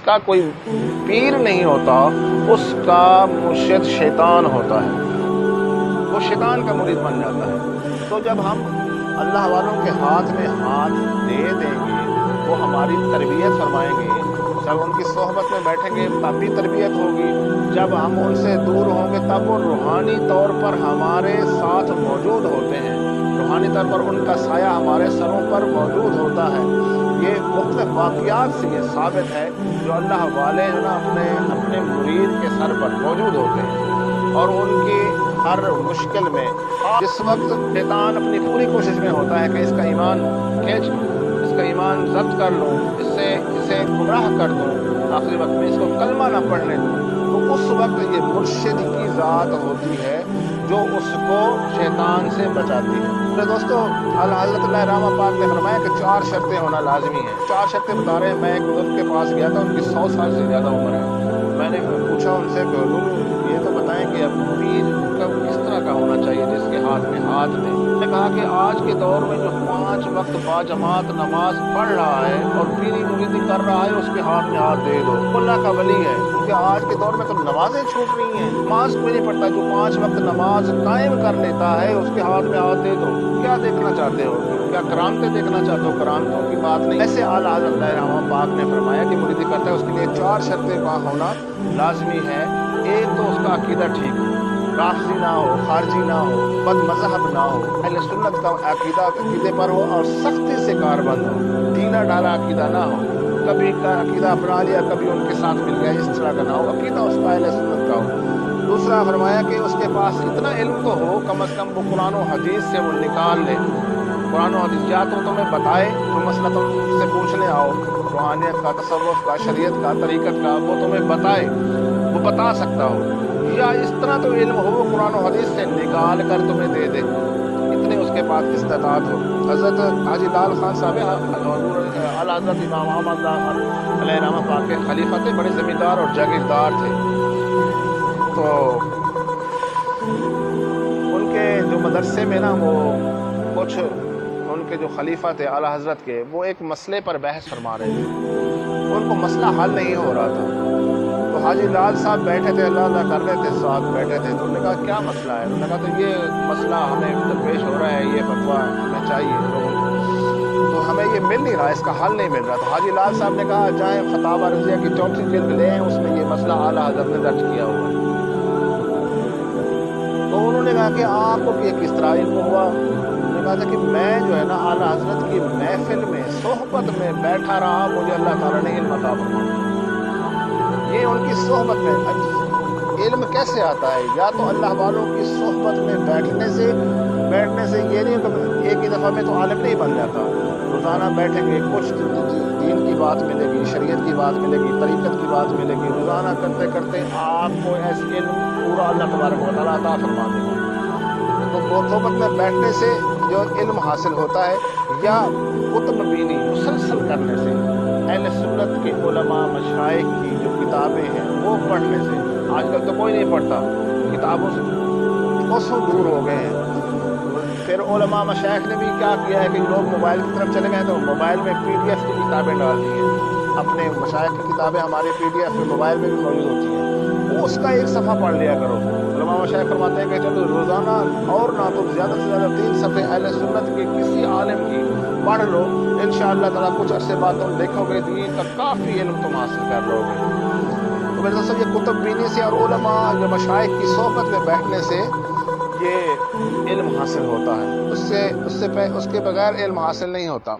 کا کوئی پیر نہیں ہوتا، اس کا مرشد شیطان ہوتا ہے، وہ شیطان کا مرید بن جاتا ہے۔ تو جب ہم اللہ والوں کے ہاتھ میں ہاتھ دے دیں گے، وہ ہماری تربیت فرمائیں گے، جب ان کی صحبت میں بیٹھیں گے تب بھی تربیت ہوگی، جب ہم ان سے دور ہوں گے تب وہ روحانی طور پر ہمارے ساتھ موجود ہوتے ہیں، روحانی طور پر ان کا سایہ ہمارے سروں پر موجود ہوتا ہے۔ یہ مختلف واقعات سے یہ ثابت ہے، جو اللہ والے جو نا اپنے مرید کے سر پر موجود ہوتے ہیں، اور ان کی ہر مشکل میں جس وقت شیطان اپنی پوری کوشش میں ہوتا ہے کہ اس کا ایمان کھینچ لوں، اس کا ایمان ضبط کر لوں، اسے گمراہ کر دوں، آخری وقت میں اس کو کلمہ نہ پڑھنے دوں، تو اس وقت یہ مرشد کی ذات ہوتی ہے جو اس کو شیطان سے بچاتی ہے۔ میرے دوستو، حضرت اللہ رحمہ پاک نے فرمایا کہ 4 شرطیں ہونا لازمی ہیں۔ 4 شرطیں بتا رہے ہیں۔ میں ایک بزرگ کے پاس گیا تھا، ان کی 100 سال سے زیادہ عمر ہے۔ میں نے پوچھا ان سے کہ حضور یہ تو بتائیں کہ اب پیر کس طرح کا ہونا چاہیے جس کے ہاتھ میں ہاتھ دے؟ میں نے کہا کہ آج کے دور میں جو 5 وقت باجماعت نماز پڑھ رہا ہے اور پیری مریدی کر رہا ہے، اس کے ہاتھ میں ہاتھ دے دو، اللہ کا ولی ہے۔ کیونکہ آج کے دور میں تو نمازیں چھوٹ رہی ہیں، نماز کوئی نہیں پڑھتا، جو 5 وقت نماز قائم کر لیتا ہے اس کے ہاتھ میں ہاتھ دے دو۔ کیا دیکھنا چاہتے ہو؟ کیا کرامتیں دیکھنا چاہتے ہو؟ کرامتوں کی بات نہیں۔ ایسے اعلیٰ حضرت رحمہ پاک نے فرمایا کہ مریدی کرتا ہے اس کے لیے 4 شرطیں کا ہونا لازمی ہے۔ ایک تو اس کا عقیدہ ٹھیک ہو، رافضی نہ ہو، خارجی نہ ہو، بد مذہب نہ ہو، اہل سنت کا عقیدے پر ہو اور سختی سے کاربند ہو، ڈھیلا ڈالا عقیدہ نہ ہو، کبھی کا عقیدہ اپنا لیا کبھی ان کے ساتھ مل گیا، اس طرح کا نہ ہو، عقیدہ اس کا اہل سنت کا ہو۔ دوسرا فرمایا کہ اس کے پاس اتنا علم تو ہو، کم از کم وہ قرآن و حدیث سے وہ نکال لے، قرآن و حدیث یا تو تمہیں بتائے، جو مسئلہ تم سے پوچھنے آؤ، روحانیت کا، تصوف کا، شریعت کا، طریقت کا، وہ تمہیں بتائے، وہ بتا سکتا ہو، یا اس طرح تو علم ہو وہ قرآن و حدیث سے نکال کر تمہیں دے دے، اتنے اس کے پاس استطاعت ہو۔ حضرت حاجی لال خان صاحب اعلیٰ حضرت امام احمد علیہ رحمہ پاک کے خلیفہ تھے، بڑے زمیندار اور جاگیردار تھے۔ تو ان کے جو مدرسے میں نا وہ کچھ ان کے جو خلیفہ تھے اعلیٰ حضرت کے، وہ ایک مسئلے پر بحث فرما رہے تھے، ان کو مسئلہ حل نہیں ہو رہا تھا۔ تو حاجی لال صاحب بیٹھے تھے، اللہ کر رہے تھے، ساتھ بیٹھے تھے، تو انہوں نے کہا کیا مسئلہ ہے؟ انہوں نے کہا تو یہ مسئلہ ہمیں درپیش ہو رہا ہے، یہ فتویٰ ہمیں چاہیے لوگوں کو، تو ہمیں یہ مل نہیں رہا، اس کا حل نہیں مل رہا۔ تو حاجی لال صاحب نے کہا جائیں فتاویٰ رضیہ کی 4 جلد لے آئیں، اس میں یہ مسئلہ اعلیٰ حضرت نے درج کیا ہوا ہے۔ تو انہوں نے کہا کہ آپ کو یہ کس طرح علم ہوا؟ انہوں نے کہا تھا کہ میں جو ہے نا اعلیٰ حضرت کی محفل میں صحبت میں بیٹھا رہا، مجھے اللہ تعالیٰ نے علم عطا فرمایا۔ یہ ان کی صحبت میں علم کیسے آتا ہے؟ یا تو اللہ والوں کی صحبت میں بیٹھنے سے یہ نہیں کہ ایک ہی دفعہ میں تو عالم نہیں بن جاتا، روزانہ بیٹھیں گے، کچھ دین کی بات ملے گی، شریعت کی بات ملے گی، طریقت کی بات ملے گی، روزانہ کرتے کرتے آپ کو ایسے علم پورا اللہ تبارک و تعالیٰ عطا فرما دے گا۔ تو صحبت میں بیٹھنے سے جو علم حاصل ہوتا ہے، یا کتب بینی مسلسل کرنے سے، اہل سنت کے علماء مشائخ کی جو کتابیں ہیں وہ پڑھنے سے۔ آج کل تو کوئی نہیں پڑھتا، کتابوں سے کوسوں دور ہو گئے ہیں۔ پھر علماء مشائخ نے بھی کیا کیا ہے کہ لوگ موبائل کی طرف چلے گئے تو موبائل میں PDF کی کتابیں ڈال دی ہیں، اپنے مشائخ کی کتابیں ہمارے PDF میں موبائل میں بھی موجود ہوتی ہیں، وہ اس کا ایک صفحہ پڑھ لیا کرو۔ علماء مشائخ فرماتے ہیں کہ چلو روزانہ اور نہ تو زیادہ سے زیادہ 3 صفحے اہل سنت کے کسی عالم کی پڑھ لو، انشاءاللہ تعالیٰ کچھ عرصے بعد تم دیکھو گے دین کا کافی علم تم حاصل کر لو گے۔ تو میرے دوستو، یہ کتب بینی سے اور علماء یا مشائخ کی صحبت میں بیٹھنے سے یہ علم حاصل ہوتا ہے، اس کے بغیر علم حاصل نہیں ہوتا۔